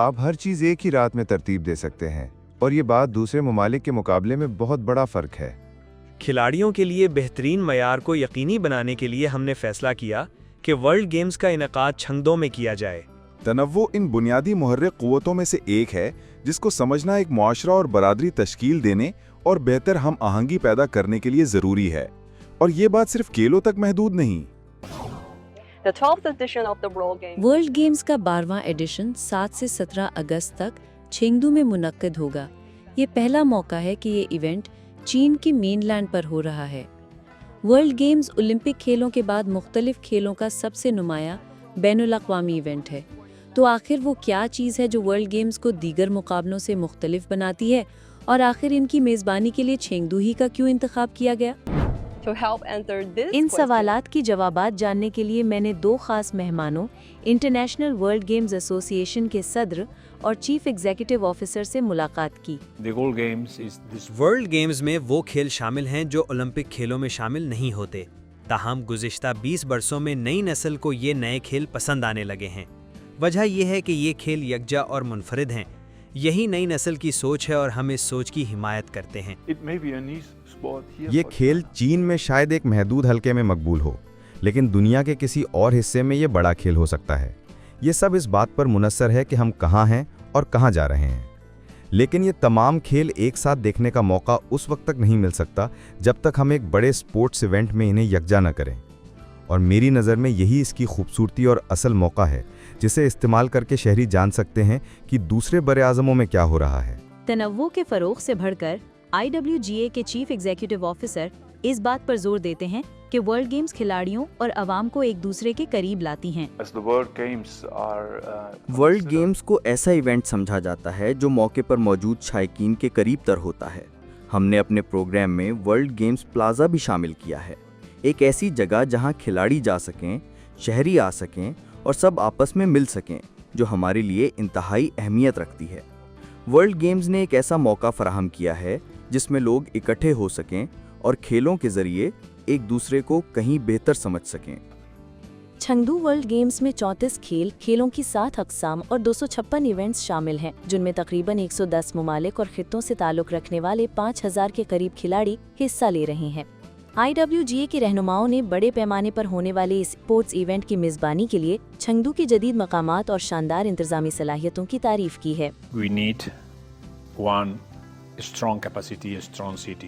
आप हर चीज़ एक ही रात में तरतीब दे सकते हैं, और ये बात दूसरे ममालिक के मुकाबले में बहुत बड़ा फ़र्क है। खिलाड़ियों के लिए बेहतरीन मयार को यकीनी बनाने के लिए हमने फैसला किया कि वर्ल्ड गेम्स का इनेकाद छंगदों में किया जाए। तनव्वु इन बुनियादी मुहर्रिक क़ुव्वतों में से एक है जिसको समझना एक मुआशरा और बरादरी तश्कील देने और बेहतर हम आहंगी पैदा करने के लिए ज़रूरी है। और ये बात सिर्फ खेलों तक महदूद नहीं। वर्ल्ड गेम्स का 12वां एडिशन 7 से 17 अगस्त तक चेंगडू में मुनक्किद होगा। ये पहला मौका है कि ये इवेंट चीन के मेनलैंड पर हो रहा है। वर्ल्ड गेम्स ओलंपिक खेलों के बाद मुख्तलिफ खेलों का सबसे नुमाया बैनुल-अक़वामी इवेंट है। तो आखिर वो क्या चीज़ है जो वर्ल्ड गेम्स को दीगर मुकाबलों से मुख्तलिफ बनाती है, और आखिर इनकी मेज़बानी के लिए चेंगडू ही का क्यों इंतखाब किया गया? इन सवालात की जवाबात जानने के लिए मैंने 2 खास मेहमानों, इंटरनेशनल वर्ल्ड गेम्स एसोसिएशन के सदर और चीफ एग्जीक्यूटिव ऑफिसर से मुलाकात की। वर्ल्ड गेम्स में वो खेल शामिल हैं जो ओलंपिक खेलों में शामिल नहीं होते। ताहम गुज़िश्ता 20 बरसों में नई नस्ल को ये नए खेल पसंद आने लगे हैं। वजह यह है कि ये खेल यकजा और मुनफरिद हैं। यही नई नस्ल की सोच है और हम इस सोच की हिमायत करते हैं। ये खेल चीन में शायद एक महदूद हल्के में मकबूल हो, लेकिन दुनिया के किसी और हिस्से में ये बड़ा खेल हो सकता है। ये सब इस बात पर मुनस्सर है कि हम कहाँ हैं और कहाँ जा रहे हैं। लेकिन ये तमाम खेल एक साथ देखने का मौका उस वक्त तक नहीं मिल सकता जब तक हम एक बड़े स्पोर्ट्स इवेंट में इन्हें यकजा न करें। और मेरी नज़र में यही इसकी खूबसूरती और असल मौका है, जिसे इस्तेमाल करके शहरी जान सकते हैं कि दूसरे बरे-आज़मों में क्या हो रहा है। तनव्वु के फ़रोग़ से बढ़कर IWGA के चीफ एग्जीक्यूटिव ऑफिसर इस बात पर जोर देते हैं कि वर्ल्ड गेम्स खिलाड़ियों और अवाम को एक दूसरे के करीब लाती हैं। वर्ल्ड गेम्स को ऐसा इवेंट समझा जाता है जो मौके पर मौजूद शायकीन के करीब तर होता है। हमने अपने प्रोग्राम में वर्ल्ड गेम्स प्लाजा भी शामिल किया है, एक ऐसी जगह जहां खिलाड़ी जा सकें, शहरी आ सकें और सब आपस में मिल सकें, जो हमारे लिए इंतहाई अहमियत रखती है। वर्ल्ड गेम्स ने एक ऐसा मौका फराहम किया है जिसमें लोग इकट्ठे हो सकें और खेलों के जरिए एक दूसरे को कहीं बेहतर समझ सकें। चेंगडू वर्ल्ड गेम्स में 34 खेलों की 7 अक़साम और 256 इवेंट्स शामिल हैं, जिनमें तकरीबन 110 ममालिक और खित्तों से ताल्लुक़ रखने वाले 5000 के करीब खिलाड़ी हिस्सा ले रहे हैं। IWGA के रहनुमाओं ने बड़े पैमाने पर होने वाले इस स्पोर्ट्स इवेंट की मेज़बानी के लिए चेंगडू की जदीद मकामात और शानदार इंतज़ामी सलाहियतों की तारीफ की है।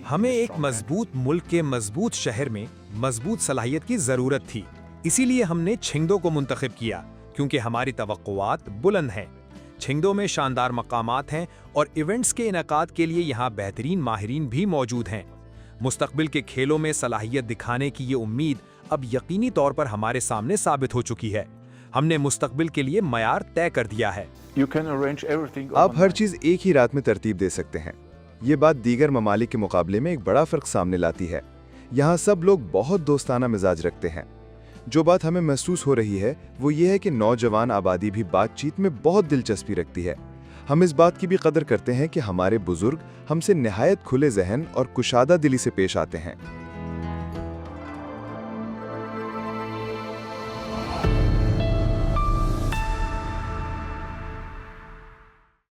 हमें एक मजबूत मुल्क के मजबूत शहर में मजबूत सलाहियत की ज़रूरत थी। इसीलिए हमने चेंगडू को मुंतखब किया, क्योंकि हमारी तवक्कुआत बुलंद हैं। चेंगडू में शानदार मकामात हैं और इवेंट्स के इनेकाद के लिए यहाँ बेहतरीन माहिरीन भी मौजूद हैं। मुस्तकबिल के खेलों में सलाहियत दिखाने की ये उम्मीद अब यकीनी तौर पर हमारे सामने साबित हो चुकी है। हमने मुस्तकबिल के लिए मयार तय कर दिया है। आप हर चीज़ एक ही रात में तरतीब दे सकते हैं। ये बात दीगर ममालिक के मुकाबले में एक बड़ा फ़र्क सामने लाती है। यहाँ सब लोग बहुत दोस्ताना मिजाज रखते हैं। जो बात हमें महसूस हो रही है वो ये है कि नौजवान आबादी भी बातचीत में बहुत दिलचस्पी रखती है। हम इस बात की भी कदर करते हैं कि हमारे बुजुर्ग हमसे निहायत खुले जहन और कुशादा दिली से पेश आते हैं।